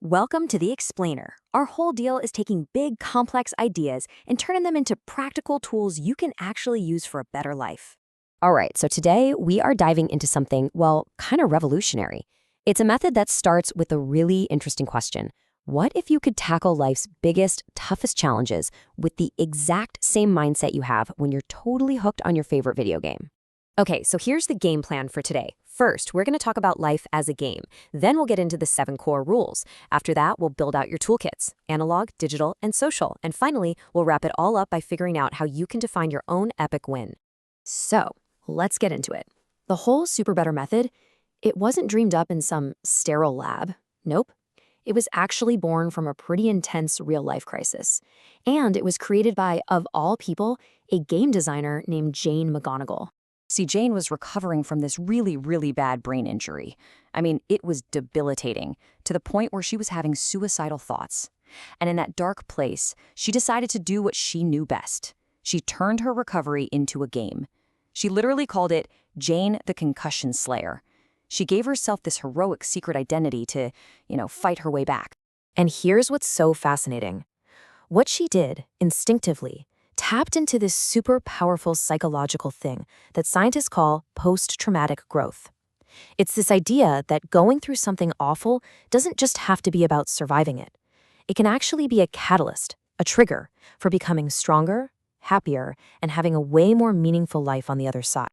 Welcome to The Explainer. Our whole deal is taking big, complex ideas and turning them into practical tools you can actually use for a better life. All right, so today we are diving into something, well, kind of revolutionary. It's a method that starts with a really interesting question. What if you could tackle life's biggest, toughest challenges with the exact same mindset you have when you're totally hooked on your favorite video game? Okay, so here's the game plan for today. First, we're going to talk about life as a game. Then we'll get into the 7 core rules. After that, we'll build out your toolkits, analog, digital, and social. And finally, we'll wrap it all up by figuring out how you can define your own epic win. So, let's get into it. The whole SuperBetter method, it wasn't dreamed up in some sterile lab. Nope. It was actually born from a pretty intense real-life crisis. And it was created by, of all people, a game designer named Jane McGonigal. See, Jane was recovering from this really bad brain injury. I mean, it was debilitating, to the point where she was having suicidal thoughts. And in that dark place, she decided to do what she knew best. She turned her recovery into a game. She literally called it Jane the Concussion Slayer. She gave herself this heroic secret identity to, fight her way back. And here's what's so fascinating. What she did, instinctively, tapped into this super powerful psychological thing that scientists call post-traumatic growth. It's this idea that going through something awful doesn't just have to be about surviving it. It can actually be a catalyst, a trigger, for becoming stronger, happier, and having a way more meaningful life on the other side.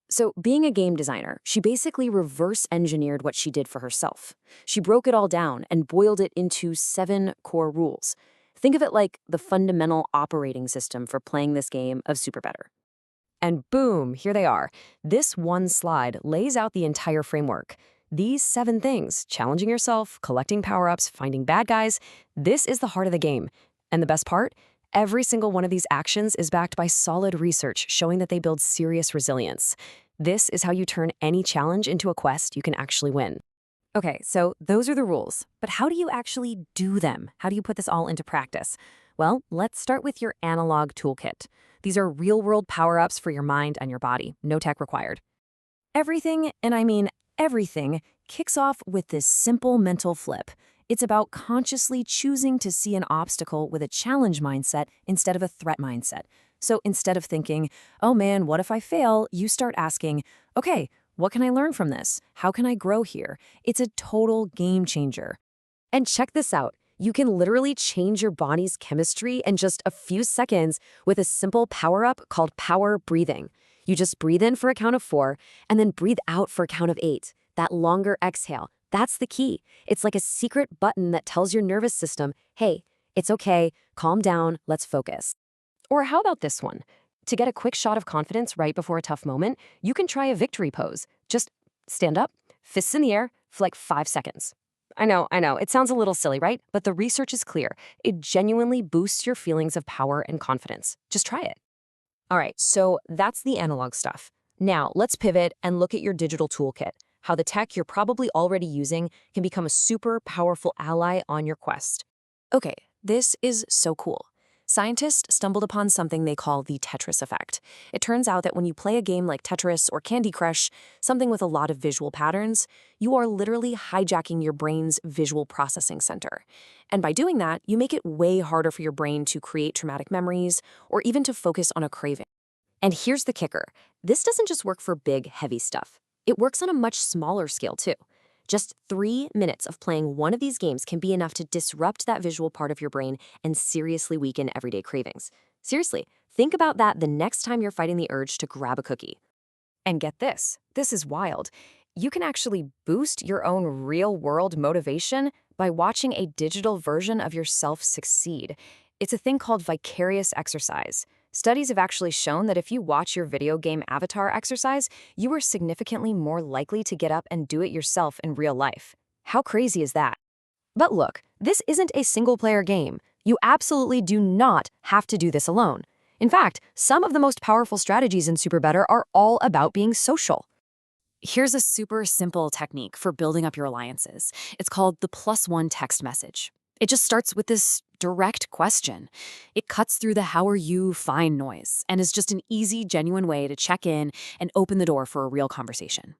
So, being a game designer, she basically reverse-engineered what she did for herself. She broke it all down and boiled it into 7 core rules. Think of it like the fundamental operating system for playing this game of SuperBetter. And boom, here they are. This one slide lays out the entire framework. These 7 things, challenging yourself, collecting power-ups, finding bad guys, this is the heart of the game. And the best part? Every single one of these actions is backed by solid research showing that they build serious resilience. This is how you turn any challenge into a quest you can actually win. Okay, so those are the rules, but how do you actually do them? How do you put this all into practice? Well, let's start with your analog toolkit. These are real-world power-ups for your mind and your body, no tech required. Everything, and I mean everything, kicks off with this simple mental flip. It's about consciously choosing to see an obstacle with a challenge mindset instead of a threat mindset. So instead of thinking, oh man, what if I fail? You start asking, okay, what can I learn from this? How can I grow here? It's a total game changer. And check this out. You can literally change your body's chemistry in just a few seconds with a simple power-up called power breathing. You just breathe in for a count of 4 and then breathe out for a count of 8. That longer exhale, that's the key. It's like a secret button that tells your nervous system, hey, it's okay, calm down, let's focus. Or how about this one? To get a quick shot of confidence right before a tough moment, you can try a victory pose. Just stand up, fists in the air, for like 5 seconds. I know, it sounds a little silly, right? But the research is clear. It genuinely boosts your feelings of power and confidence. Just try it. All right, so that's the analog stuff. Now, let's pivot and look at your digital toolkit, how the tech you're probably already using can become a super powerful ally on your quest. Okay, this is so cool. Scientists stumbled upon something they call the Tetris effect. It turns out that when you play a game like Tetris or Candy Crush, something with a lot of visual patterns, you are literally hijacking your brain's visual processing center. And by doing that, you make it way harder for your brain to create traumatic memories or even to focus on a craving. And here's the kicker. This doesn't just work for big, heavy stuff. It works on a much smaller scale, too. Just 3 minutes of playing one of these games can be enough to disrupt that visual part of your brain and seriously weaken everyday cravings. Seriously, think about that the next time you're fighting the urge to grab a cookie. And get this is wild. You can actually boost your own real-world motivation by watching a digital version of yourself succeed. It's a thing called vicarious exercise. Studies have actually shown that if you watch your video game avatar exercise, you are significantly more likely to get up and do it yourself in real life. How crazy is that? But look, this isn't a single-player game. You absolutely do not have to do this alone. In fact, some of the most powerful strategies in SuperBetter are all about being social. Here's a super simple technique for building up your alliances. It's called the +1 text message. It just starts with this direct question. It cuts through the how are you fine noise and is just an easy, genuine way to check in and open the door for a real conversation.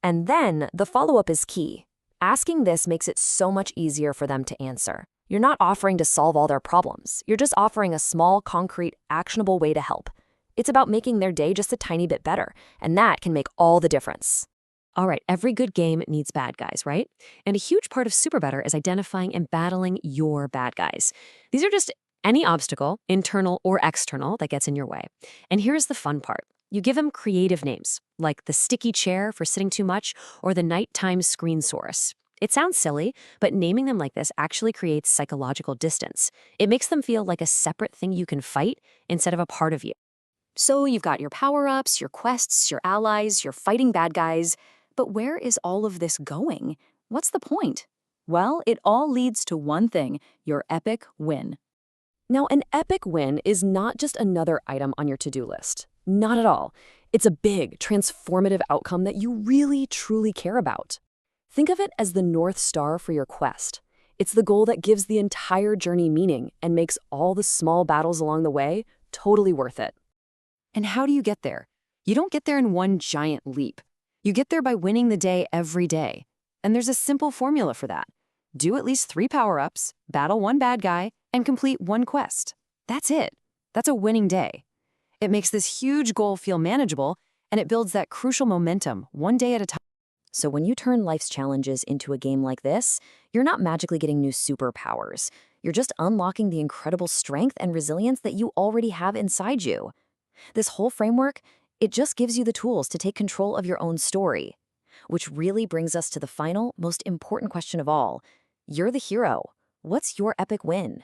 And then the follow-up is key. Asking this makes it so much easier for them to answer. You're not offering to solve all their problems. You're just offering a small, concrete, actionable way to help. It's about making their day just a tiny bit better, and that can make all the difference. All right, every good game needs bad guys, right? And a huge part of SuperBetter is identifying and battling your bad guys. These are just any obstacle, internal or external, that gets in your way. And here's the fun part. You give them creative names, like the sticky chair for sitting too much or the nighttime screen source. It sounds silly, but naming them like this actually creates psychological distance. It makes them feel like a separate thing you can fight instead of a part of you. So you've got your power-ups, your quests, your allies, your fighting bad guys. But where is all of this going? What's the point? Well, it all leads to one thing, your epic win. Now, an epic win is not just another item on your to-do list. Not at all. It's a big, transformative outcome that you really, truly care about. Think of it as the North Star for your quest. It's the goal that gives the entire journey meaning and makes all the small battles along the way totally worth it. And how do you get there? You don't get there in one giant leap. You get there by winning the day every day. And there's a simple formula for that. Do at least 3 power-ups, battle 1 bad guy, and complete 1 quest. That's it. That's a winning day. It makes this huge goal feel manageable, and it builds that crucial momentum, one day at a time. So when you turn life's challenges into a game like this, you're not magically getting new superpowers. You're just unlocking the incredible strength and resilience that you already have inside you. This whole framework, it just gives you the tools to take control of your own story. Which really brings us to the final, most important question of all. You're the hero. What's your epic win?